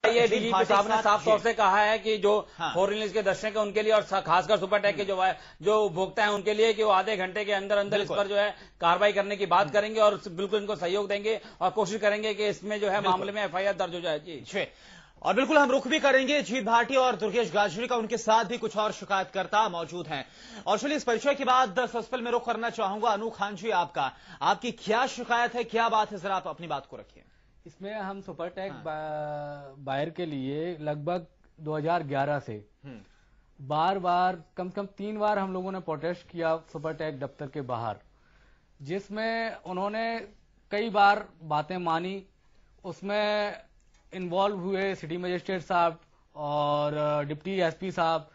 ये डीजीपी साहब ने साफ तौर से कहा है कि जो हाँ। 4 रिलीज के दर्शक है उनके लिए और खासकर सुपरटेक के जो उपभोक्ता है उनके लिए कि वो आधे घंटे के अंदर अंदर इस पर जो है कार्रवाई करने की बात करेंगे और बिल्कुल इनको सहयोग देंगे और कोशिश करेंगे कि इसमें जो है मामले में एफआईआर दर्ज हो जाए। जी और बिल्कुल हम रुख भी करेंगे जीत भाटी और दुर्गेश गाजरी का, उनके साथ भी कुछ और शिकायतकर्ता मौजूद हैं। और चलिए इस परिचय के बाद सस्पेल में रुख करना चाहूंगा अनु खान जी, आपकी क्या शिकायत है, क्या बात है, जरा आप अपनी बात को रखिए। इसमें हम सुपरटेक बायर के लिए लगभग 2011 से बार बार कम से कम 3 बार हम लोगों ने प्रोटेस्ट किया सुपरटेक दफ्तर के बाहर, जिसमें उन्होंने कई बार बातें मानी। उसमें इन्वॉल्व हुए सिटी मजिस्ट्रेट साहब और डिप्टी एसपी साहब।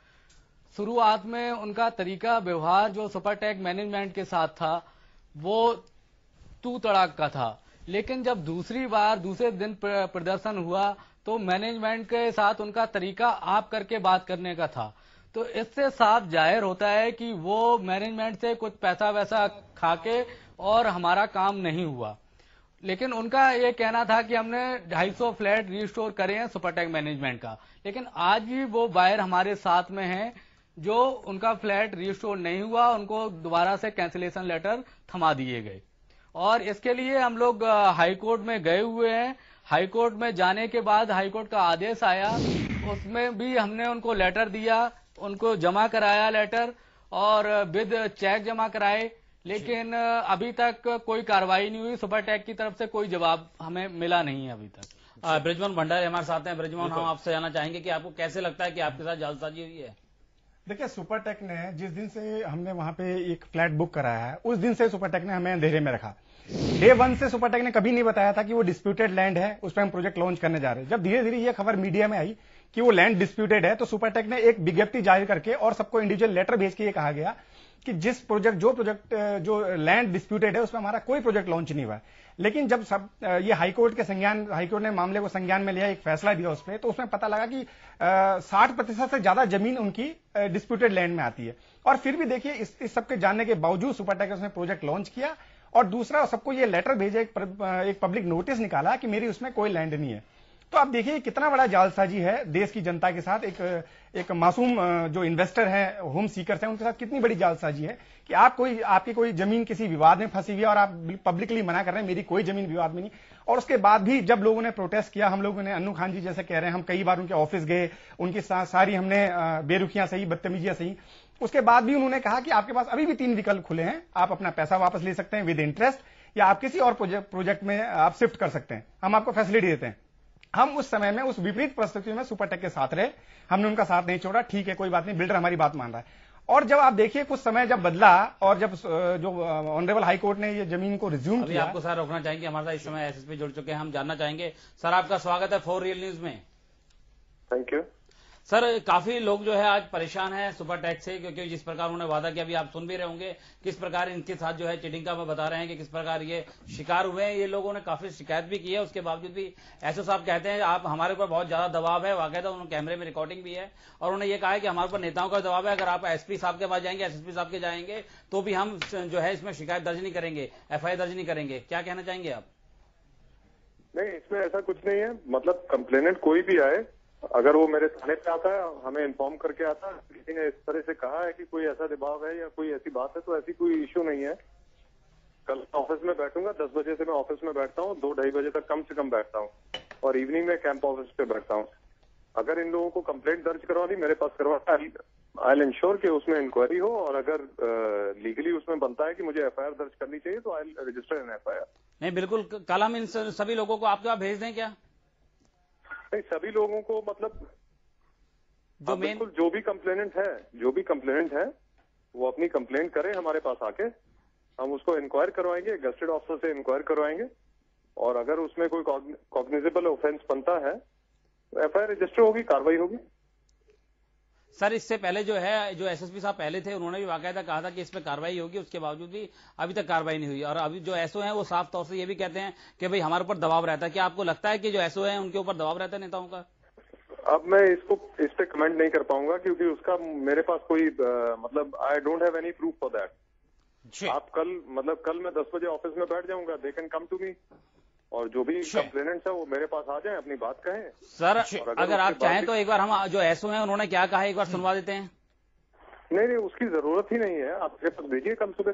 शुरुआत में उनका तरीका व्यवहार जो सुपरटेक मैनेजमेंट के साथ था वो तू तड़ाक का था, लेकिन जब दूसरे दिन प्रदर्शन हुआ तो मैनेजमेंट के साथ उनका तरीका आप करके बात करने का था। तो इससे साफ जाहिर होता है कि वो मैनेजमेंट से कुछ पैसा वैसा खाके और हमारा काम नहीं हुआ। लेकिन उनका ये कहना था कि हमने 250 फ्लैट रिस्टोर करे हैं सुपरटेक मैनेजमेंट का, लेकिन आज भी वो बायर हमारे साथ में हैं जो उनका फ्लैट रिस्टोर नहीं हुआ, उनको दोबारा से कैंसिलेशन लेटर थमा दिए गए। और इसके लिए हम लोग हाई कोर्ट में गए हुए हैं। हाई कोर्ट में जाने के बाद हाई कोर्ट का आदेश आया, उसमें भी हमने उनको लेटर दिया, उनको जमा कराया लेटर और विद चेक जमा कराए, लेकिन अभी तक कोई कार्रवाई नहीं हुई। सुपरटेक की तरफ से कोई जवाब हमें मिला नहीं है अभी तक। बृजमोहन भंडारी हमारे साथ हैं। बृजमोहन, हम आपसे जानना चाहेंगे कि आपको कैसे लगता है कि आपके साथ जालसाजी हुई है? देखिए, सुपरटेक ने जिस दिन से हमने वहां पे एक फ्लैट बुक कराया है उस दिन से सुपरटेक ने हमें अंधेरे में रखा। डे 1 से सुपरटेक ने कभी नहीं बताया था कि वो डिस्प्यूटेड लैंड है, उस पर हम प्रोजेक्ट लॉन्च करने जा रहे हैं। जब धीरे धीरे ये खबर मीडिया में आई कि वो लैंड डिस्प्यूटेड है तो सुपरटेक ने एक विज्ञप्ति जारी करके और सबको इंडिविजुअल लेटर भेज के ये कहा गया कि जो लैंड डिस्प्यूटेड है उसमें हमारा कोई प्रोजेक्ट लॉन्च नहीं हुआ है। लेकिन जब ये हाईकोर्ट ने मामले को संज्ञान में लिया, एक फैसला दिया उस पर, तो उसमें पता लगा कि 60% से ज्यादा जमीन उनकी डिस्प्यूटेड लैंड में आती है। और फिर भी देखिए इस सबके जानने के बावजूद सुपरटेक ने उसमें प्रोजेक्ट लॉन्च किया और दूसरा सबको ये लेटर भेजा, एक पब्लिक नोटिस निकाला कि मेरी उसमें कोई लैंड नहीं है। तो आप देखिए कितना बड़ा जालसाजी है देश की जनता के साथ। एक मासूम जो इन्वेस्टर हैं, होम सीकर्स हैं, उनके साथ कितनी बड़ी जालसाजी है कि आपकी कोई जमीन किसी विवाद में फंसी हुई है और आप पब्लिकली मना कर रहे हैं मेरी कोई जमीन विवाद में नहीं। और उसके बाद भी जब लोगों ने प्रोटेस्ट किया, हम लोगों ने, अन्नू खान जी जैसे कह रहे हैं, हम कई बार उनके ऑफिस गए, उनकी सारी हमने बेरुखियां सही, बदतमीजियां सही, उसके बाद भी उन्होंने कहा कि आपके पास अभी भी 3 विकल्प खुले हैं, आप अपना पैसा वापस ले सकते हैं विद इंटरेस्ट, या आप किसी और प्रोजेक्ट में आप शिफ्ट कर सकते हैं, हम आपको फैसिलिटी देते हैं। हम उस समय में उस विपरीत परिस्थिति में सुपरटेक के साथ रहे, हमने उनका साथ नहीं छोड़ा। ठीक है, कोई बात नहीं, बिल्डर हमारी बात मान रहा है। और जब आप देखिए कुछ समय जब बदला और जब जो ऑनरेबल हाई कोर्ट ने ये जमीन को रिज्यूम किया। आपको सर रोकना चाहेंगे, हमारे साथ इस समय एसएसपी जुड़ चुके हैं, हम जानना चाहेंगे। सर आपका स्वागत है 4 रियल न्यूज में। Thank you sir. काफी लोग जो है आज परेशान है सुपरटेक से, क्योंकि जिस प्रकार उन्होंने वादा किया, अभी आप सुन भी रहे होंगे किस प्रकार इनके साथ जो है चीटिंग का बता रहे हैं कि किस प्रकार ये शिकार हुए हैं। ये लोगों ने काफी शिकायत भी की है, उसके बावजूद भी एसओ साहब कहते हैं आप हमारे ऊपर बहुत ज्यादा दबाव है। वाकई उन्होंने कैमरे में रिकॉर्डिंग भी है और उन्होंने ये कहा है कि हमारे ऊपर नेताओं का दबाव है, अगर आप एसपी साहब के पास जाएंगे, एसएसपी साहब के जाएंगे तो भी हम जो है इसमें शिकायत दर्ज नहीं करेंगे, एफआईआर दर्ज नहीं करेंगे। क्या कहना चाहेंगे आप? नहीं, इसमें ऐसा कुछ नहीं है। मतलब कंप्लेनेंट कोई भी आए, अगर वो मेरे थाने पे आता है, हमें इन्फॉर्म करके आता है, किसी ने इस तरह से कहा है कि कोई ऐसा दबाव है या कोई ऐसी बात है, तो ऐसी कोई इश्यू नहीं है। कल ऑफिस में बैठूंगा, 10 बजे से मैं ऑफिस में बैठता हूँ, 2-2:30 बजे तक कम से कम बैठता हूँ और इवनिंग में कैंप ऑफिस पे बैठता हूँ। अगर इन लोगों को कंप्लेंट दर्ज करवानी मेरे पास करवाता, आई विल इंश्योर कि उसमें इंक्वायरी हो और अगर लीगली उसमें बनता है कि मुझे एफआईआर दर्ज करनी चाहिए तो I will register an FIR. नहीं, बिल्कुल। कल हम इन सभी लोगों को आपके पास भेज दें क्या? नहीं, सभी लोगों को मतलब जो बिल्कुल जो भी कंप्लेनेंट है वो अपनी कंप्लेंट करे हमारे पास आके, हम उसको इंक्वायर करवाएंगे, गस्टेड ऑफिसर से इंक्वायर करवाएंगे और अगर उसमें कोई कॉग्निजेबल ऑफेंस बनता है तो एफआईआर रजिस्टर होगी, कार्रवाई होगी। सर इससे पहले जो है जो एसएसपी साहब पहले थे उन्होंने भी बाकायदा कहा था कि इस पर कार्रवाई होगी, उसके बावजूद भी अभी तक कार्रवाई नहीं हुई। और अभी जो एसओ हैं वो साफ तौर से ये भी कहते हैं कि भाई हमारे ऊपर दबाव रहता है। क्या आपको लगता है कि जो एसओ हैं उनके ऊपर दबाव रहता है नेताओं का? अब मैं इस पे कमेंट नहीं कर पाऊंगा क्योंकि उसका मेरे पास कोई मतलब I don't have any proof for that. आप कल मैं 10 बजे ऑफिस में बैठ जाऊंगा, they can come to me और जो भी कंप्लेनेंट्स है वो मेरे पास आ जाएं, अपनी बात कहें। सर अगर आप चाहें तो एक बार हम जो एसओ हैं उन्होंने क्या कहा है एक बार सुनवा देते हैं। नहीं, उसकी जरूरत ही नहीं है, आप मेरे पास भेजिए कल सुबह।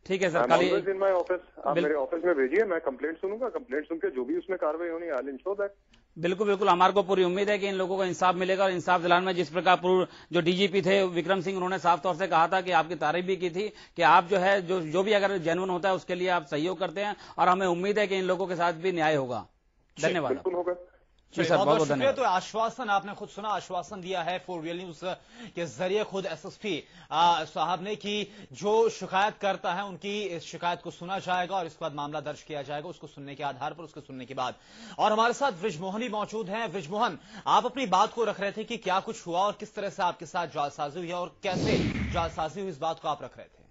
ठीक है सर, कल इन माय ऑफिस, आप मेरे ऑफिस में भेजिए, मैं कंप्लेंट सुनूंगा, कंप्लेंट सुन के जो भी उसमें कार्रवाई होनी आई विल इंश्योर दैट। बिल्कुल बिल्कुल, हमारे को पूरी उम्मीद है कि इन लोगों को इंसाफ मिलेगा और इंसाफ दिलाने में जिस प्रकार पूर्व जो डीजीपी थे विक्रम सिंह, उन्होंने साफ तौर से कहा था कि आपकी तारीफ भी की थी कि आप जो है जो भी अगर जेन्युइन होता है उसके लिए आप सहयोग करते हैं और हमें उम्मीद है कि इन लोगों के साथ भी न्याय होगा। धन्यवाद। बिल्कुल होगा सर, बहुत बहुत शुक्रिया। तो आश्वासन आपने खुद सुना, आश्वासन दिया है 4 रियल न्यूज के जरिए खुद एसएसपी साहब ने कि जो शिकायत करता है उनकी शिकायत को सुना जाएगा और इसके बाद मामला दर्ज किया जाएगा, उसको सुनने के आधार पर, उसके सुनने के बाद। और हमारे साथ ब्रिजमोहन ही मौजूद हैं। ब्रिजमोहन, आप अपनी बात को रख रहे थे कि क्या कुछ हुआ और किस तरह से आपके साथ जालसाजी हुई और कैसे जालसाजी हुई, इस बात को आप रख रहे थे।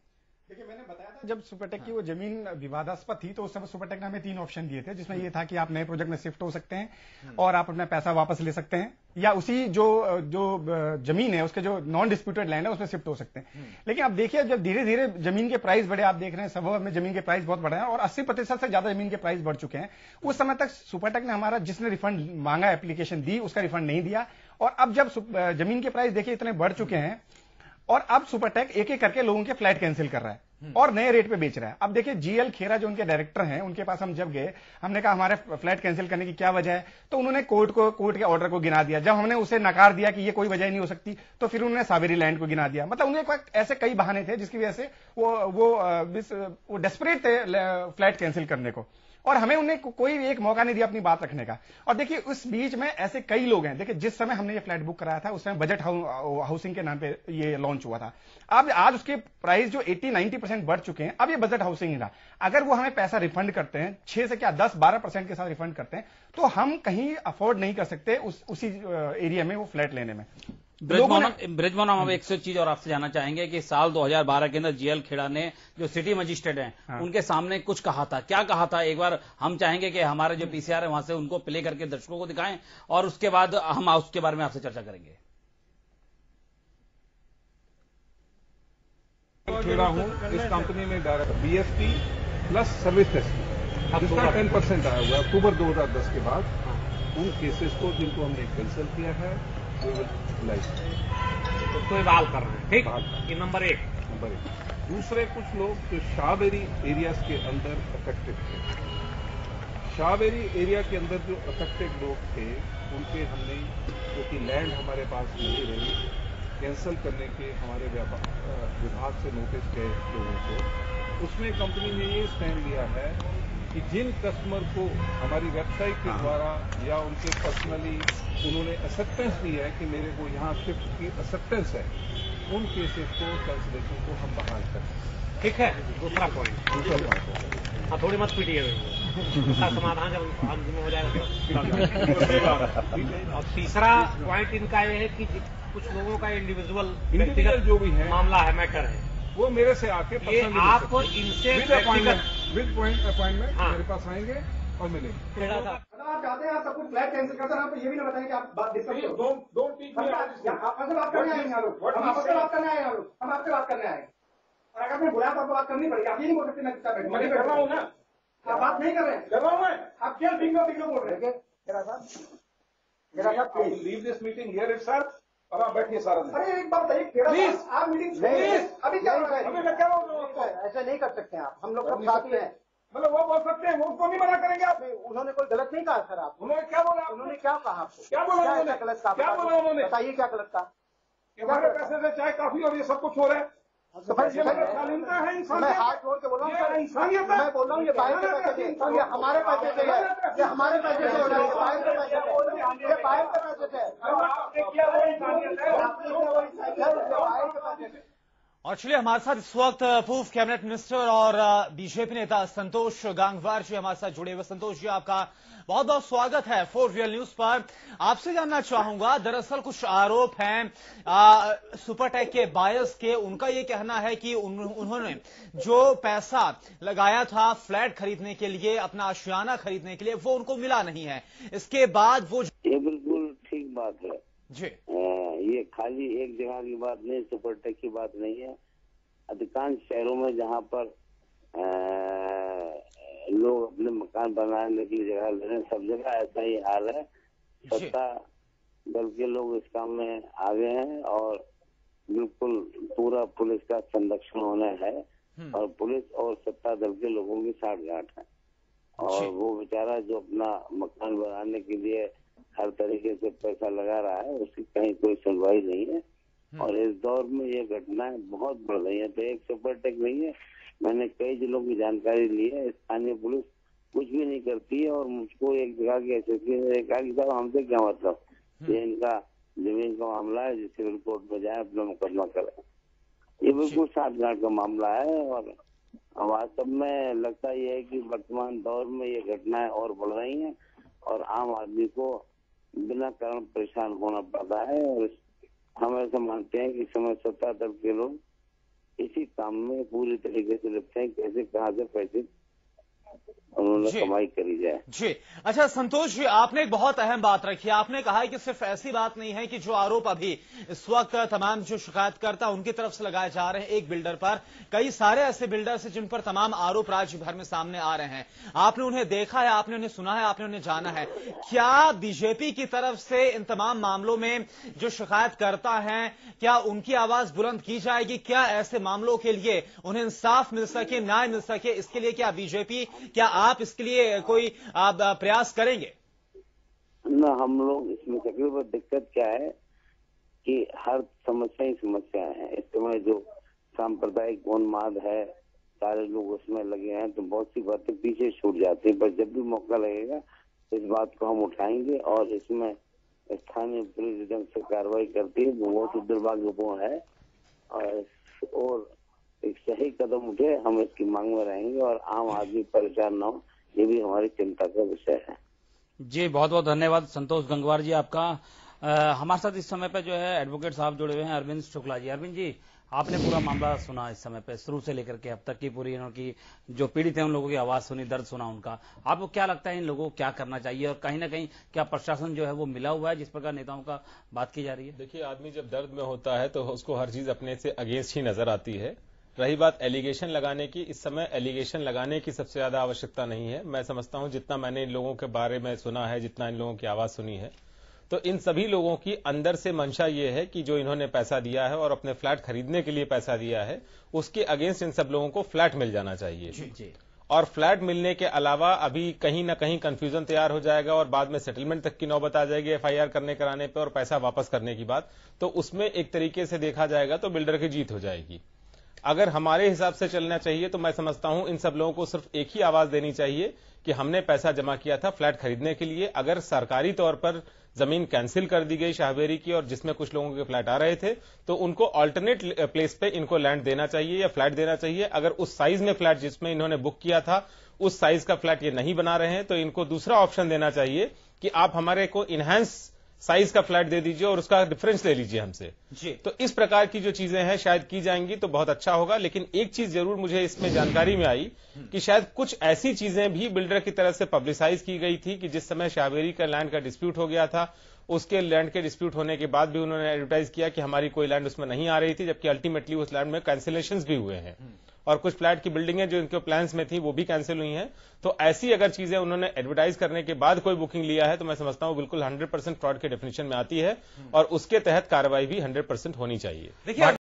देखिए, मैंने बताया था जब सुपरटेक की वो जमीन विवादास्पद थी तो उस समय सुपरटेक ने हमें 3 ऑप्शन दिए थे, जिसमें ये था कि आप नए प्रोजेक्ट में शिफ्ट हो सकते हैं और आप अपना पैसा वापस ले सकते हैं, या उसी जो जमीन है उसके जो नॉन डिस्प्यूटेड लैंड है उसमें शिफ्ट हो सकते हैं। लेकिन आप देखिए, जब धीरे धीरे जमीन के प्राइस बढ़े, आप देख रहे हैं सब में जमीन के प्राइस बहुत बढ़े हैं और 80% से ज्यादा जमीन के प्राइस बढ़ चुके हैं। उस समय तक सुपरटेक ने हमारा जिसने रिफंड मांगा, एप्लीकेशन दी, उसका रिफंड नहीं दिया। और अब जब जमीन के प्राइस देखिए इतने बढ़ चुके हैं और अब सुपरटेक एक एक करके लोगों के फ्लैट कैंसिल कर रहा है और नए रेट पे बेच रहा है। अब देखिए, जीएल खेरा जो उनके डायरेक्टर हैं, उनके पास हम जब गए, हमने कहा हमारे फ्लैट कैंसिल करने की क्या वजह है, तो उन्होंने कोर्ट के ऑर्डर को गिना दिया। जब हमने उसे नकार दिया कि ये कोई वजह नहीं हो सकती, तो फिर उन्होंने सावेरी लैंड को गिना दिया। मतलब उनके पास ऐसे कई बहाने थे जिसकी वजह से वो डेस्परेट थे फ्लैट कैंसिल करने को, और हमें उन्हें कोई एक मौका नहीं दिया अपनी बात रखने का। और देखिए, उस बीच में ऐसे कई लोग हैं। देखिए, जिस समय हमने ये फ्लैट बुक कराया था उस समय बजट हाउसिंग के नाम पे ये लॉन्च हुआ था। अब आज उसके प्राइस जो 80-90% बढ़ चुके हैं, अब ये बजट हाउसिंग ही रहा। अगर वो हमें पैसा रिफंड करते हैं 6 से क्या 10-12% के साथ रिफंड करते हैं, तो हम कहीं अफोर्ड नहीं कर सकते उसी एरिया में वो फ्लैट लेने में। ब्रिजमोहन, हम एक चीज और आपसे जानना चाहेंगे कि साल 2012 के अंदर जीएल खेड़ा ने जो सिटी मजिस्ट्रेट हैं उनके सामने कुछ कहा था, क्या कहा था? एक बार हम चाहेंगे कि हमारे जो पीसीआर है वहां से उनको प्ले करके दर्शकों को दिखाएं और उसके बाद हम उसके बारे में आपसे चर्चा करेंगे। खेड़ा हूँ इस कंपनी में direct BSP plus service test जिसका 10% आया हुआ है अक्टूबर 2010 के बाद, उन केसेस को जिनको हमने कैंसिल किया है उसको बहाल कर रहे हैं। ठीक, ये नंबर एक। दूसरे, कुछ लोग जो शाहबेरी एरियाज के अंदर अफेक्टेड थे, शाहबेरी एरिया के अंदर जो अफेक्टेड लोग थे उनके हमने, क्योंकि लैंड हमारे पास नहीं रही, कैंसिल करने के हमारे विभाग से नोटिस गए लोगों को। उसमें कंपनी ने ये स्टैंड लिया है कि जिन कस्टमर को हमारी वेबसाइट के द्वारा या उनके पर्सनली उन्होंने एक्सेप्टेंस दी है कि मेरे को यहाँ शिफ्ट की एक्सेप्टेंस है, उन केसेस को कैंसिलेशन को हम बहाल करें। ठीक है। दूसरा पॉइंट, हाँ, थोड़ी मत पीटिए, उसका समाधान जब अंत में हो जाएगा। और तीसरा पॉइंट इनका ये है कि कुछ लोगों का इंडिविजुअल जो भी है मामला है, मैटर है, वो मेरे से आके आप इनसे विद अपॉइंटमेंट मेरे पास आएंगे और मिलेंगे। आप चाहते हैं आप सब कुछ फ्लैट कैंसिल करते हैं, आप ये भी ना बताएं कि आप बात डिस्कस करो। आपसे बात करने आएंगे हम आपसे बात करने आए हम आपसे बात करने आए, और अगर आपने बुलाया तो आपको बात करनी पड़ेगी। आप ये नहीं बोल सकते मैं कर रहा हूँ ना, आप बात नहीं कर रहे हैं, कर रहा हूँ मैं, आप क्या बिंगो बोल रहे हैं। मेरा साहब leave this meeting here itself, और आप बैठिए सारा दिन। अरे एक बात बताइए, प्लीज आप मीटिंग प्लीज अभी क्या हो रहा है? मैं क्या बोल रहा हूँ, ऐसे नहीं कर सकते आप, हम लोग सब साथी हैं। मतलब वो बोल सकते हैं, वो उसको नहीं मना करेंगे आप? उन्होंने कोई गलत नहीं कहा सर। आप उन्होंने क्या बोला? उन्होंने क्या कहा आपको? क्या बोला उन्होंने? गलत कहा? क्या बोला उन्होंने? बताइए क्या गलत कहा? हमारे पैसे से चाय कॉफी और ये सब कुछ हो रहा है, शालीनता है, इंसानियत। हाथ जोड़ के बोल रहा हूँ, इंसानियत मैं बोल रहा हूँ, ये बाहर के पैसे से, ये हमारे पैसे से है, ये हमारे पैसे से हो रहा है, बाहर के पैसे से, ये बाहर के पैसे से है। और चलिए, हमारे साथ इस वक्त पूर्व कैबिनेट मिनिस्टर और बीजेपी नेता संतोष गांगवार जी हमारे साथ जुड़े हुए। संतोष जी, आपका बहुत बहुत स्वागत है 4 रियल न्यूज पर। आपसे जानना चाहूंगा, दरअसल कुछ आरोप हैं सुपरटेक के बायर्स के। उनका ये कहना है कि उन्होंने जो पैसा लगाया था फ्लैट खरीदने के लिए, अपना आशियाना खरीदने के लिए, वो उनको मिला नहीं है। इसके बाद वो, ये बिल्कुल ठीक बात है जी, ये खाली एक जगह की बात नहीं, सुपरटेक की बात नहीं है। अधिकांश शहरों में जहां पर लोग अपने मकान बनाने के लिए जगह ले रहे हैं। सब जगह ऐसा ही हाल है। सत्ता दल के लोग इस काम में आगे हैं और बिल्कुल पूरा पुलिस का संरक्षण होना है और पुलिस और सत्ता दल के लोगों की साठगांठ है। और वो बेचारा जो अपना मकान बनाने के लिए हर तरीके से पैसा लगा रहा है, उसकी कहीं कोई सुनवाई नहीं है। और इस दौर में ये घटनाएं बहुत बढ़ रही है। तो एक सुपरटेक नहीं है, मैंने कई जिलों की जानकारी ली है। स्थानीय पुलिस कुछ भी नहीं करती है और मुझको एक जगह के एसएसपी ने कहा कि साहब हमसे क्या मतलब, ये इनका जमीन का मामला है, जिस सिविल कोर्ट में जाए अपना मुकदमा करें। ये बिल्कुल साठगांठ का मामला है। और वास्तव में लगता यह है कि वर्तमान दौर में ये घटनाएं और बढ़ रही हैं और आम आदमी को बिना कारण परेशान होना पड़ता है। और हम ऐसा मानते हैं कि समय सत्ता दल के लोग इसी काम में पूरी तरीके से लिप्त हैं, कैसे कहाँ से पैसे उन्होंने कमाई करी जाए। जी अच्छा संतोष जी, आपने एक बहुत अहम बात रखी। आपने कहा है कि सिर्फ ऐसी बात नहीं है कि जो आरोप अभी इस वक्त तमाम जो शिकायतकर्ता उनकी तरफ से लगाए जा रहे हैं एक बिल्डर पर, कई सारे ऐसे बिल्डर्स हैं जिन पर तमाम आरोप राज्य भर में सामने आ रहे हैं। आपने उन्हें देखा है, आपने उन्हें सुना है, आपने उन्हें जाना है। क्या बीजेपी की तरफ से इन तमाम मामलों में जो शिकायतकर्ता हैं, क्या उनकी आवाज बुलंद की जाएगी? क्या ऐसे मामलों के लिए उन्हें इंसाफ मिल सके, न्याय मिल सके, इसके लिए क्या बीजेपी, क्या आप इसके लिए कोई प्रयास करेंगे? ना, हम लोग इसमें तकरीबन दिक्कत क्या है कि हर समस्या ही समस्या है। इस समय जो सांप्रदायिक उन्माद है, सारे लोग उसमें लगे हैं, तो बहुत सी बातें पीछे छूट जाती है। पर जब भी मौका लगेगा इस बात को हम उठाएंगे और इसमें स्थानीय पुलिस ढंग से कार्रवाई करती है वो बहुत ही दुर्भाग्यपूर्ण है। और एक सही कदम उठे, हम इसकी मांग में रहेंगे और आम आदमी परेशान न हो, ये भी हमारी चिंता का विषय है। जी बहुत बहुत धन्यवाद संतोष गंगवार जी आपका। हमारे साथ इस समय पे जो है एडवोकेट साहब जुड़े हुए हैं, अरविंद शुक्ला जी। अरविंद जी, आपने पूरा मामला सुना इस समय पे, शुरू से लेकर के अब तक की पूरी इनकी जो पीड़ित हैं उन लोगों की आवाज सुनी, दर्द सुना उनका। आपको क्या लगता है इन लोगों को क्या करना चाहिए और कहीं ना कहीं क्या प्रशासन जो है वो मिला हुआ है जिस प्रकार नेताओं का बात की जा रही है? देखिए, आदमी जब दर्द में होता है तो उसको हर चीज अपने से अगेंस्ट ही नजर आती है। रही बात एलिगेशन लगाने की, इस समय एलिगेशन लगाने की सबसे ज्यादा आवश्यकता नहीं है। मैं समझता हूं जितना मैंने इन लोगों के बारे में सुना है, जितना इन लोगों की आवाज सुनी है, तो इन सभी लोगों की अंदर से मंशा ये है कि जो इन्होंने पैसा दिया है और अपने फ्लैट खरीदने के लिए पैसा दिया है, उसके अगेंस्ट इन सब लोगों को फ्लैट मिल जाना चाहिए। जी। और फ्लैट मिलने के अलावा अभी कहीं ना कहीं कंफ्यूजन तैयार हो जाएगा और बाद में सेटलमेंट तक की नौबत आ जाएगी एफआईआर करने कराने पे और पैसा वापस करने की बात, तो उसमें एक तरीके से देखा जाएगा तो बिल्डर की जीत हो जाएगी। अगर हमारे हिसाब से चलना चाहिए तो मैं समझता हूं इन सब लोगों को सिर्फ एक ही आवाज देनी चाहिए कि हमने पैसा जमा किया था फ्लैट खरीदने के लिए। अगर सरकारी तौर पर जमीन कैंसिल कर दी गई शाहबेरी की और जिसमें कुछ लोगों के फ्लैट आ रहे थे, तो उनको अल्टरनेट प्लेस पे इनको लैंड देना चाहिए या फ्लैट देना चाहिए। अगर उस साइज में फ्लैट जिसमें इन्होंने बुक किया था उस साइज का फ्लैट ये नहीं बना रहे हैं, तो इनको दूसरा ऑप्शन देना चाहिए कि आप हमारे को इनहैंस साइज का फ्लैट दे दीजिए और उसका डिफरेंस ले लीजिए हमसे। जी। तो इस प्रकार की जो चीजें हैं शायद की जाएंगी तो बहुत अच्छा होगा। लेकिन एक चीज जरूर मुझे इसमें जानकारी में आई कि शायद कुछ ऐसी चीजें भी बिल्डर की तरफ से पब्लिसाइज की गई थी कि जिस समय शाहबेरी का लैंड का डिस्प्यूट हो गया था, उसके लैंड के डिस्प्यूट होने के बाद भी उन्होंने एडवर्टाइज किया कि हमारी कोई लैंड उसमें नहीं आ रही थी, जबकि अल्टीमेटली उस लैंड में कैंसिलेशंस भी हुए हैं और कुछ फ्लैट की बिल्डिंगें जो इनके प्लान्स में थी वो भी कैंसिल हुई हैं। तो ऐसी अगर चीजें उन्होंने एडवर्टाइज करने के बाद कोई बुकिंग लिया है तो मैं समझता हूं बिल्कुल 100% फ्रॉड के डेफिनेशन में आती है और उसके तहत कार्रवाई भी 100% होनी चाहिए। देखिए